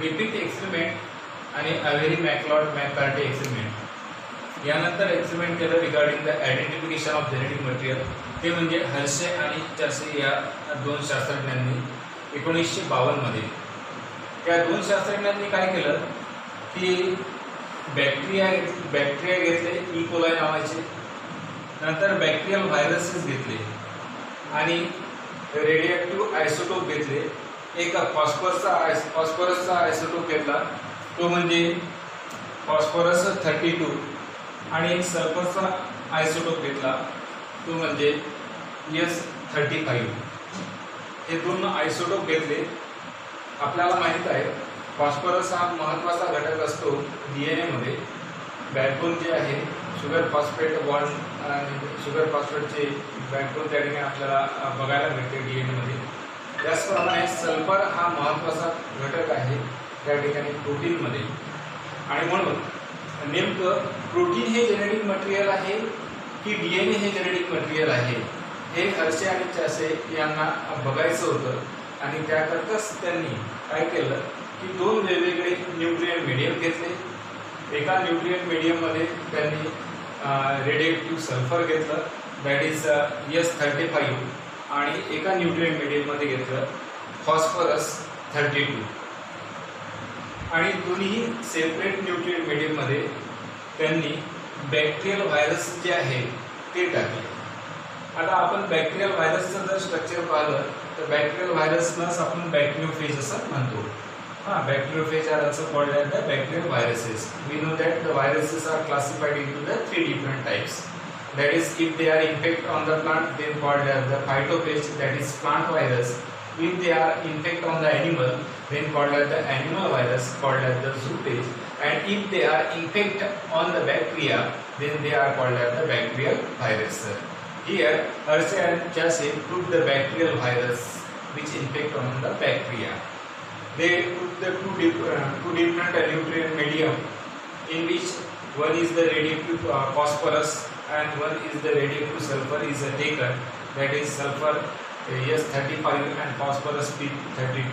Griffith experiment आणि अवेरी मॅककार्टी experiment यानंतर experiment केलं regarding the identification of genetic material. ते म्हणजे हर्शे आणि चासे या दोन शास्त्रज्ञांनी 1952 मध्ये. या दोन शास्त्रज्ञांनी काय केलं की बॅक्टेरिया घेतले इकोलाई नावाचे, नंतर बॅक्टेरियल व्हायरसेस घेतले आणि रेडिएक्टिव्ह आयसोटोप घेतले. एक फॉस्फरसचा आयसोटोप घेतला तो म्हणजे फॉस्फरस 32 आणि एक सल्फरचा आयसोटोप घेतला तो म्हणजे S35. हे दोन आयसोटोप घेतले. आपल्याला माहित आहे फॉस्फरस हा महत्त्वाचा घटक असतो DNA मध्ये. बॅकबोन जे आहे शुगर फॉस्फेट बॉन्ड आणि शुगर फॉस्फेटचे बॅकबोन त्या ठिकाणी आपल्याला बघायला मिळते DNA मध्ये. त्याचप्रमाणे सल्फर हा महत्त्वाचा घटक आहे त्या ठिकाणी प्रोटीनमध्ये. आणि म्हणून नेमकं प्रोटीन हे जेनेटिक मटेरियल आहे की DNA हे जेनेटिक मटेरियल आहे हे हर्शे आणि चासे यांना बघायचं होतं. आणि त्याकरताच त्यांनी काय केलं की दोन वेगवेगळे न्यूट्रिएंट मीडियम घेतले. एका न्यूट्रिएंट मीडियममध्ये त्यांनी रेडिएक्टिव्ह सल्फर घेतलं दॅट इज S35 आणि एका न्यूट्रिएंट मीडियममध्ये घेतलं फॉस्फरस 32 आणि दोन्ही सेपरेट न्यूट्रिएंट मीडियममध्ये त्यांनी बॅक्टेरियल व्हायरस जे आहे ते टाकले. आता आपण बॅक्टेरियल व्हायरसचं जर स्ट्रक्चर पाहिलं तर बॅक्टेरियल व्हायरसलाच आपण बॅक्टेरियोफेज असं म्हणतो. Bacteriophage are also called as the bacterial viruses. We know that the viruses are classified into the 3 different types. That is, if they are infect on the plant, then called as the phytophage, that is plant virus. If they are infect on the animal, then called as the animal virus, called as the zoophage. And if they are infect on the bacteria, then they are called as the bacterial virus. Here, Hershey and Chase proved the bacterial virus which infect on the bacteria. They took the two different nutrient medium in which one is the radioactive phosphorus and one is the radioactive sulfur is taken, that is sulfur S35 and phosphorus P32.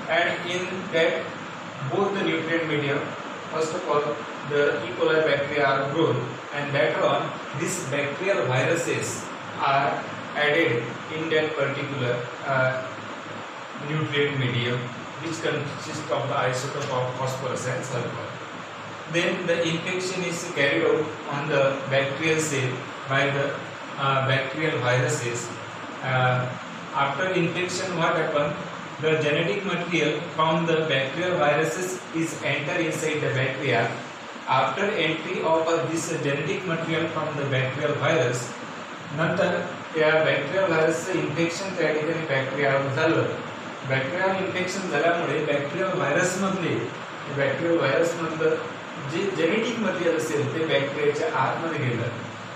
And in that both the nutrient medium, first of all the E. coli bacteria are grown and later on these bacterial viruses are added in that particular nutrient medium which consists of the isotope of phosphorus and sulfur. Then the infection is carried out on the bacterial cell by the bacterial viruses. After infection, what happens? The genetic material from the bacterial viruses is enter inside the bacteria. After entry of this genetic material from the bacterial virus, नंतर त्या bacterial व्हायरसचं infection त्या ठिकाणी बॅक्टेरियावर झालं. Bacterial infection झाल्यामुळे bacterial व्हायरसमधलं जे genetic material असेल ते बॅक्टेरियाच्या आतमध्ये गेलं.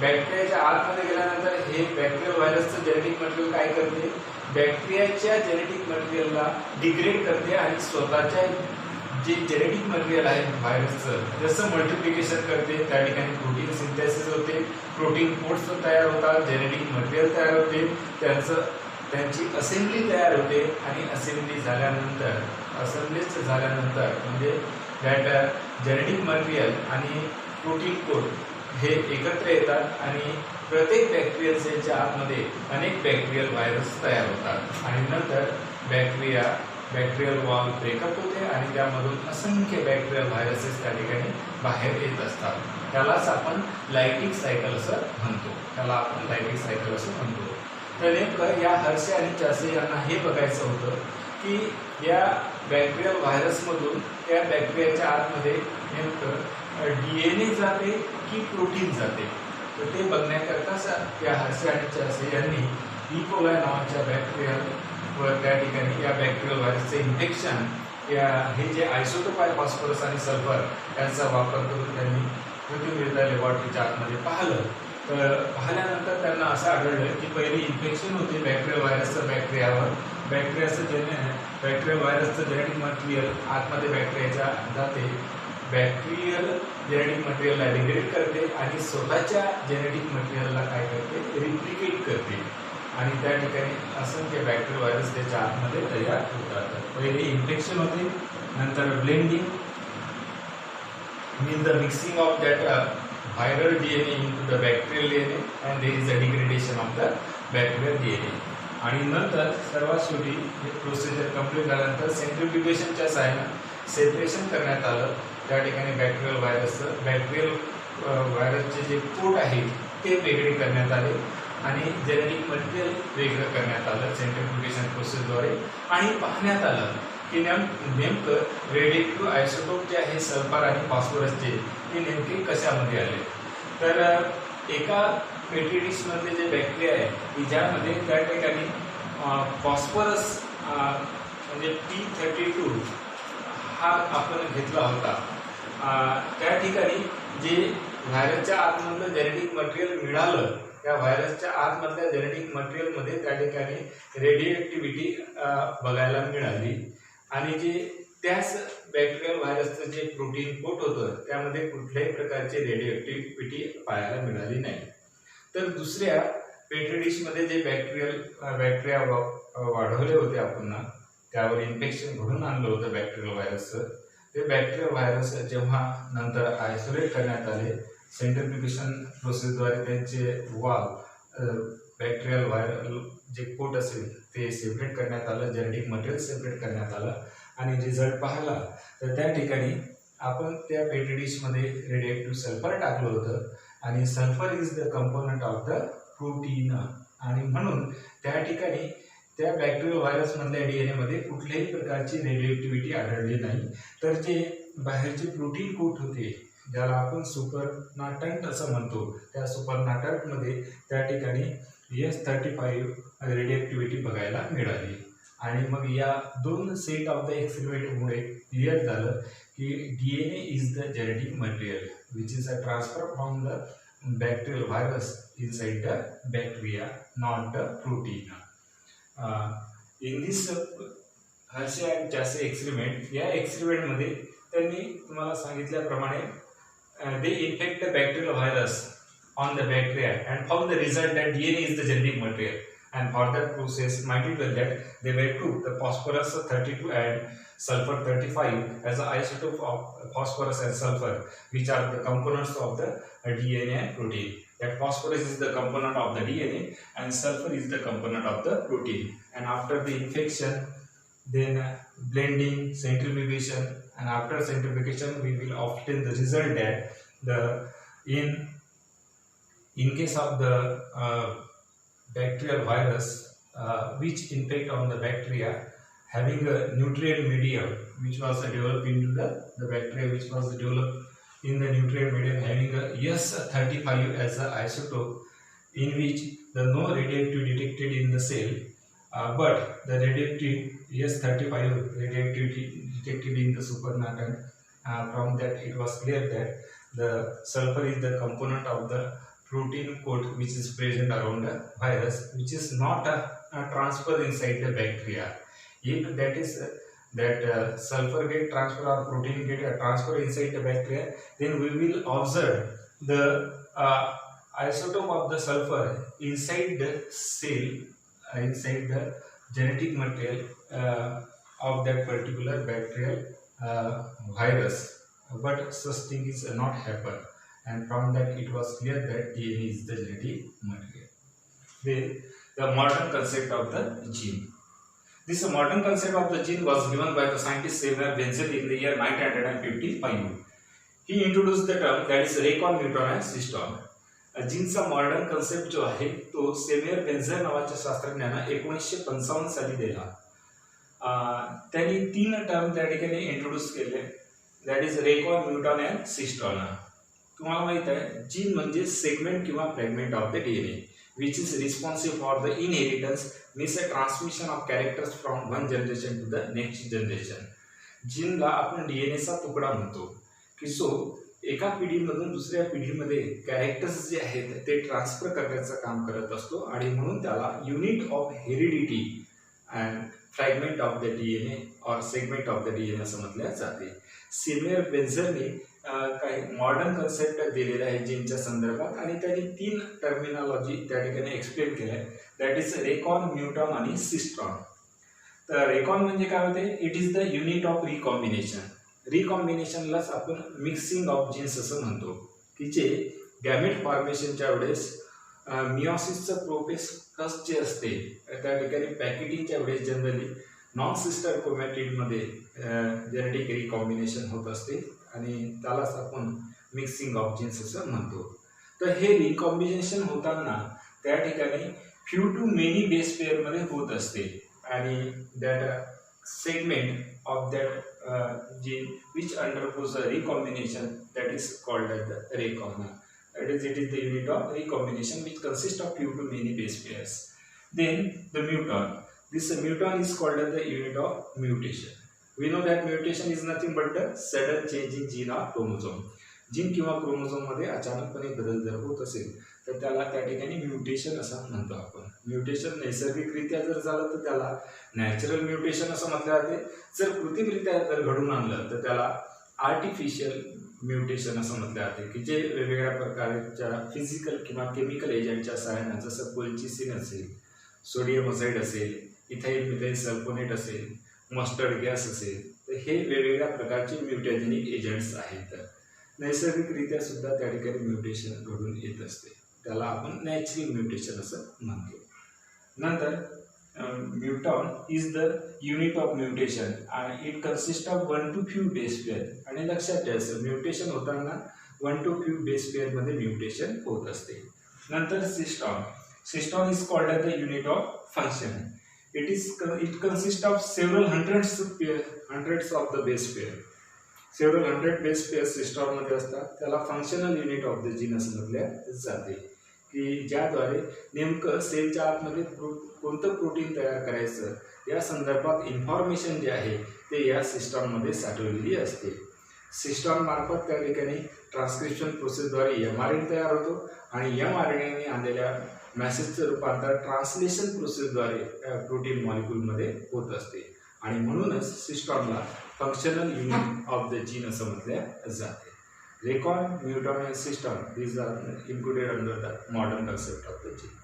बॅक्टेरियाच्या आतमध्ये गेल्यानंतर हे बॅक्टेरियल व्हायरसचं जेनेटिक मटेरियल काय करते? बॅक्टेरियाच्या जेनेटिक मटेरियलला डिग्रेड करते आणि स्वतःच्या जे जेनेटिक मटेरियल आहे व्हायरसचं जसं मल्टिप्लिकेशन करते त्या ठिकाणी प्रोटीन सिंथेसिस होते, प्रोटीन कोड्स तयार होतात, जेनेटिक मटेरियल तयार होते, त्यांची असेंब्ली तयार होते आणि असेंब्लीच झाल्यानंतर म्हणजे दॅट जेनेटिक मटेरियल आणि प्रोटीन कोड हे एकत्र येतात आणि प्रत्येक बॅक्टेरियल सेलच्या आतमध्ये अनेक बॅक्टेरियल व्हायरस तयार होतात आणि नंतर बॅक्टेरियल वॉल ब्रेकअप होते आणि त्यामधून असंख्य बॅक्टेरियल व्हायरसेस त्या ठिकाणी बाहेर येत असतात. त्यालाच आपण लायटिंग सायकल असं म्हणतो. तर नेमकं या हर्शे आणि चासे यांना हे बघायचं होतं की या बॅक्टेरियल व्हायरसमधून त्या बॅक्टेरियाच्या आतमध्ये नेमकं DNA जाते की प्रोटीन जाते. तर ते बघण्याकरताच या हर्शे आणि चासे यांनी E. coli नावाच्या बॅक्टेरियल त्या ठिकाणी या बॅक्टेरियल व्हायरसचे इन्फेक्शन हे जे आयसोटोप आहे फॉस्फरस आणि सल्फर यांचा वापर करून त्यांनी पृथ्वीच्या लॅबोरेटरीच्या आतमध्ये पाहिलं. तर पाहिल्यानंतर त्यांना असं आढळलं की पहिली इन्फेक्शन होते बॅक्टेरियल व्हायरसचं बॅक्टेरियावर. बॅक्टेरियल व्हायरसचं जेनेटिक मटेरियल आतमध्ये बॅक्टेरियाच्या जाते, बॅक्टेरियल जेनेटिक मटेरियलला डिग्रेड करते आणि स्वतःच्या जेनेटिक मटेरियलला काय करते? रिप्लिकेट करते आणि त्या ठिकाणी असंख्य बॅक्टेरियल व्हायरस त्याच्या आतमध्ये तयार होतात. पहिले इन्फेक्शन होते, नंतर blending means the mixing of that viral DNA into the bacterial DNA and there is a degradation of the bacterial DNA. आणि नंतर सर्वात शेवटी हे प्रोसिजर कंप्लीट झाल्यानंतर सेंट्रिफ्युगेशनच्या सहाय्याने सेपरेशन करण्यात आलं. त्या ठिकाणी बॅक्टेरियल व्हायरसचे जे कोट आहेत ते वेगळे करण्यात आले आणि जेनेटिक मटेरियल वेगळं करण्यात आलं सेंट्रिफ्युगेशन प्रोसेसद्वारे. आणि पाहण्यात आलं की नेमकं रेडिएटिव्ह आयसोटोप जे आहे सल्फर आणि फॉस्फरसचे ते नेमके कशामध्ये आले. तर एका पेट्री डिशमधले जे बॅक्टेरिया आहे की ज्यामध्ये त्या ठिकाणी फॉस्फरस म्हणजे P32 हा आपण घेतला होता. त्या ठिकाणी जे व्हायरसच्या आतमधलं जेनेटिक मटेरियल मिळालं त्या व्हायरसच्या आतमधल्या जेनेटिक मटेरियलमध्ये त्या ठिकाणी रेडिओएक्टिव्हिटी बघायला मिळाली आणि जे त्याच बॅक्टेरियल व्हायरसचं जे प्रोटीन कोट होतं त्यामध्ये कुठल्याही प्रकारची रेडिओएक्टिव्हिटी पाहायला मिळाली नाही. तर दुसऱ्या पेट्री डिशमध्ये जे बॅक्टेरिया वाढवले होते आपण त्यावर इन्फेक्शन घडून आणलं होतं बॅक्टेरियल व्हायरसचं. ते बॅक्टेरियल व्हायरस जेव्हा नंतर आयसोलेट करण्यात आले सेंट्रिफ्युगेशन प्रोसेसद्वारे त्यांचे बॅक्टेरियल व्हायरल जे कोट असेल ते सेपरेट करण्यात आलं, जेनेटिक मटेरियल सेपरेट करण्यात आलं आणि रिझल्ट पाहिला तर त्या ठिकाणी आपण त्या पेट्री डिशमध्ये रेडिएक्टिव्ह सल्फर टाकलं होतं आणि sulphur is the component of the protein आणि म्हणून त्या ठिकाणी त्या बॅक्टेरियल व्हायरसमधल्या DNA कुठल्याही प्रकारची रेडिओएक्टिव्हिटी आढळली नाही. तर जे बाहेरचे प्रोटीन कोट होते ज्याला आपण सुपरनाटंट असं म्हणतो त्या सुपरनाटंटमध्ये त्या ठिकाणी S35 रेडिओएक्टिव्हिटी बघायला मिळाली. आणि मग या दोन सेट ऑफ द एक्सपेरिमेंटमुळे क्लिअर झालं की DNA is the genetic material which is a transfer from the bacterial virus inside the bacteria not the protein. In this Hershey and Chase experiment या एक्सपेरिमेंटमध्ये त्यांनी तुम्हाला सांगितल्याप्रमाणे they infect the bacterial virus on the bacteria and found the result that DNA is the genetic material. And for that process, might it well that they were took the phosphorus 32 and sulfur 35 as an isotope of phosphorus and sulfur, which are the components of the DNA and protein. That phosphorus is the component of the DNA and sulfur is the component of the protein. And after the infection, then blending, centrifugation, and after centrifugation we will obtain the result that in case of the bacterial virus which infect on the bacteria having a nutrient medium which was developed into the bacteria which was developed in the nutrient medium having a S35 as an isotope in which the no radioactivity detected in the cell. But the radioactive S35 radioactivity detected in the supernatant. From that it was clear that the sulfur is the component of the protein coat which is present around the virus, which is not transferred inside the bacteria. If that is sulfur get transfer or protein get transfer inside the bacteria, then we will observe the isotope of the sulfur inside the cell, inside the genetic material of that particular bacterial virus, but such thing is not happen, and from that it was clear that DNA is the genetic material. Then the modern concept of the gene. This modern concept of the gene was given by the scientist Samuel Wenzel in the year 1955. He introduced the term that is recon, muton and cystone. जीनचा modern concept जो आहे तो Samuel वेन्झेल नावाच्या शास्त्रज्ञानं 1955 साली दिला. त्यांनी 3 term त्या ठिकाणी इंट्रोड्यूस केले, that is recon, muton and cistron. तुम्हाला माहित आहे जीन म्हणजे सेगमेंट किंवा fragment of the DNA which is responsive for the inheritance, means a transmission of characters from one generation to the next generation. जीनला आपण DNAचा तुकडा म्हणतो की सो एका पिढीमधून दुसऱ्या पिढीमध्ये कॅरेक्टर्स जे आहेत ते ट्रान्सफर करण्याचं काम करत असतो आणि म्हणून त्याला unit of heredity and fragment of the DNA और सेगमेंट ऑफ द DNA असं म्हटलं जाते. सॅम्युएल वेन्झेलने काही मॉडर्न कन्सेप्ट दिलेले आहे जीनच्या संदर्भात आणि त्यांनी 3 टर्मिनॉलॉजी त्या ठिकाणी एक्सप्लेन केल्या, दॅट इज रेकॉन, म्युटॉन आणि सिस्टॉन. तर रेकॉन म्हणजे काय होते, it is the unit of recombination. रिकॉम्बिनेशनलाच आपण मिक्सिंग ऑफ जीन्स असं म्हणतो, की जे गॅमेट फॉर्मेशनच्या वेळेस मिओसिसचं प्रोसेस जे असते त्या ठिकाणी पॅकेटिंगच्या वेळेस जनरली नॉन सिस्टर क्रोमॅटिडमध्ये जेनेटिक रिकॉम्बिनेशन होत असते आणि त्यालाच आपण मिक्सिंग ऑफ जीन्स असं म्हणतो. तर हे रिकॉम्बिनेशन होताना त्या ठिकाणी फ्यू टू मेनी बेस पेअरमध्ये होत असते आणि that segment of that gene which undergoes a recombination, that is called as the recon. That is, it is the unit of recombination which consists of few to many base pairs. Then the muton. This muton is called as the unit of mutation. We know that mutation is nothing but the sudden change in gene or chromosome. Gene किंवा क्रोमोझोममध्ये अचानकपणे बदल जर होत असेल तर त्याला त्या ठिकाणी म्युटेशन असं म्हणतो आपण. म्युटेशन नैसर्गिकरित्या जर झालं तर त्याला नॅचरल म्युटेशन असं म्हटलं जाते. जर कृत्रिमरित्या जर घडून आणलं तर त्याला आर्टिफिशियल म्युटेशन असं म्हटलं जाते, की जे वेगवेगळ्या प्रकारच्या फिजिकल किंवा केमिकल एजंटच्या सहाय्याने, जसं कोल्चिसिन असेल, सोडियम असाइड असेल, इथाइल मिथाइल सल्फोनेट असेल, मस्टर्ड गॅस असेल, तर हे वेगवेगळ्या प्रकारचे म्युटॅजेनिक एजंट्स आहेत. नैसर्गिकरित्या सुद्धा त्या ठिकाणी म्युटेशन घडून येत असते, त्याला आपण नॅचरल म्युटेशन असं म्हणतो. नंतर muton is the unit of mutation आणि it consist of 1 to few base pair. आणि लक्षात ठेवायचं, म्युटेशन होताना 1 to few बेस पेअरमध्ये म्युटेशन होत असते. नंतर cistron. Cistron is called as the unit of function. It consist of several hundreds of the base pair. Several 100 base pair सिस्टॉनमध्ये असतात. त्याला functional unit of the gene असं म्हटलं जाते, की ज्याद्वारे नेमकं सेलच्या आतमध्ये कोणतं प्रोटीन तयार करायचं या संदर्भात इन्फॉर्मेशन जे आहे ते या सिस्टॉनमध्ये साठवलेली असते. सिस्टॉन मार्फत त्या ठिकाणी ट्रान्सक्रिप्शन प्रोसेसद्वारे mRNA तयार होतो आणि mRNAने आणलेल्या मॅसेजचं रूपांतर ट्रान्सलेशन प्रोसेसद्वारे प्रोटीन मॉलिक्यूलमध्ये होत असते आणि म्हणूनच सिस्टॉनला functional unit of the gene असं म्हटलं जाते. Recon, muton and system, these are included under the modern concept of the gene.